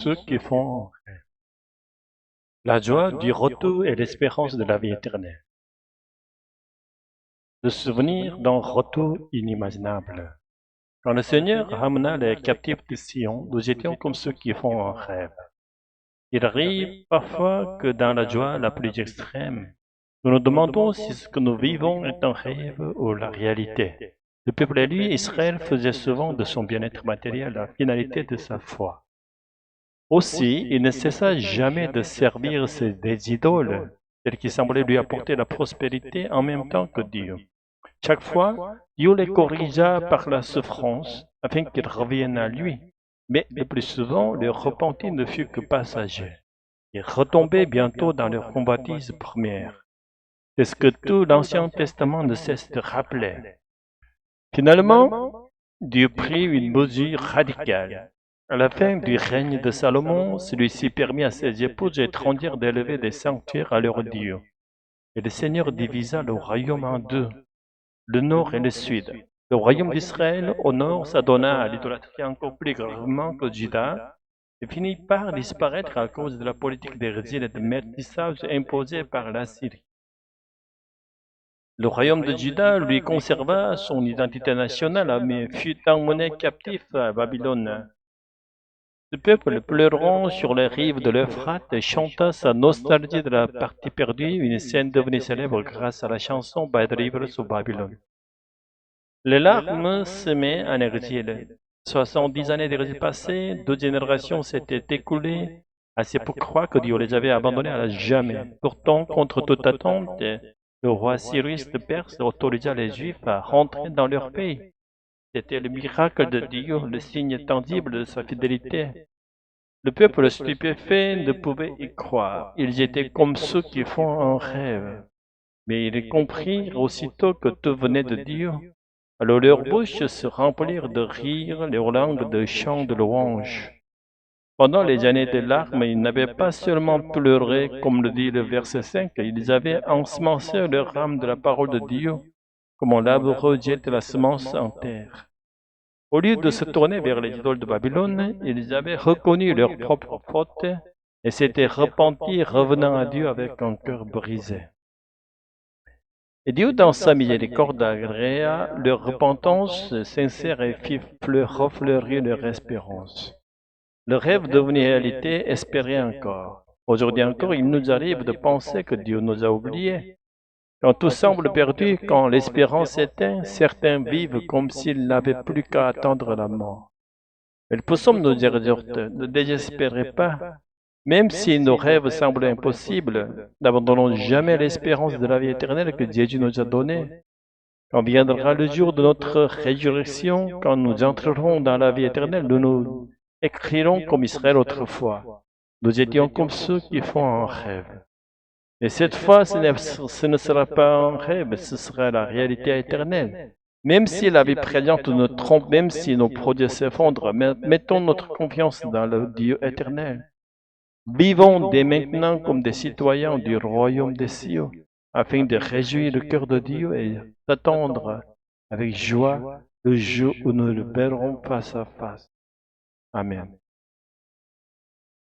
ceux qui font la joie du retour et l'espérance de la vie éternelle. Le souvenir d'un retour inimaginable. Quand le Seigneur ramena les captifs de Sion, nous étions comme ceux qui font un rêve. Il arrive parfois que dans la joie la plus extrême, nous nous demandons si ce que nous vivons est un rêve ou la réalité. Le peuple élu, Israël, faisait souvent de son bien-être matériel la finalité de sa foi. Aussi, il ne cessa jamais de servir des idoles, celles qui semblaient lui apporter la prospérité en même temps que Dieu. Chaque fois, Dieu les corrigea par la souffrance, afin qu'ils reviennent à lui. Mais le plus souvent, leur repentir ne fut que passager. Ils retombaient bientôt dans leur convoitise première. C'est ce que tout l'Ancien Testament ne cesse de rappeler. Finalement, Dieu prit une mesure radicale. À la fin du règne de Salomon, celui-ci permit à ses épouses étrangères d'élever des sanctuaires à leur Dieu. Et le Seigneur divisa le royaume en deux, le nord et le sud. Le royaume d'Israël au nord s'adonna à l'idolâtrie encore plus gravement que Juda et finit par disparaître à cause de la politique d'exil et de métissage imposée par la Syrie. Le royaume de Juda lui conserva son identité nationale, mais fut emmené captif à Babylone. Le peuple, pleurant sur les rives de l'Euphrate, chanta sa nostalgie de la partie perdue, une scène devenue célèbre grâce à la chanson Bad Rivers of Babylon. Les larmes semaient en exil. 70 années d'exil passées, 2 générations s'étaient écoulées, assez pour croire que Dieu les avait abandonnés à jamais. Pourtant, contre toute attente, le roi Cyrus de Perse autorisa les Juifs à rentrer dans leur pays. C'était le miracle de Dieu, le signe tangible de sa fidélité. Le peuple stupéfait ne pouvait y croire. Ils étaient comme ceux qui font un rêve. Mais ils comprirent aussitôt que tout venait de Dieu. Alors leurs bouches se remplirent de rire, leurs langues de chants de louange. Pendant les années de larmes, ils n'avaient pas seulement pleuré, comme le dit le verset 5, ils avaient ensemencé leur âme de la parole de Dieu, comme un laboureur jette la semence en terre. Au lieu de se tourner vers les idoles de Babylone, ils avaient reconnu leur propre faute et s'étaient repentis, revenant à Dieu avec un cœur brisé. Et Dieu, dans sa miséricorde, agréa leur repentance sincère et fit refleurir leur espérance. Le rêve devenu réalité espérait encore. Aujourd'hui encore, il nous arrive de penser que Dieu nous a oubliés. Quand tout semble perdu, quand l'espérance éteint, certains vivent comme s'ils n'avaient plus qu'à attendre la mort. Mais le psaume nous exhorte, ne désespérez pas. Même si nos rêves semblent impossibles, n'abandonnons jamais l'espérance de la vie éternelle que Jésus nous a donnée. Quand viendra le jour de notre résurrection, quand nous entrerons dans la vie éternelle, nous nous écrirons comme Israël autrefois. Nous étions comme ceux qui font un rêve. Et cette fois, ce ne sera pas un rêve, ce sera la réalité éternelle. Même si la vie présente nous trompe, même si nos projets s'effondrent, mettons notre confiance dans le Dieu éternel. Vivons dès maintenant comme des citoyens du royaume des cieux, afin de réjouir le cœur de Dieu et d'attendre avec joie le jour où nous le verrons face à face. Amen.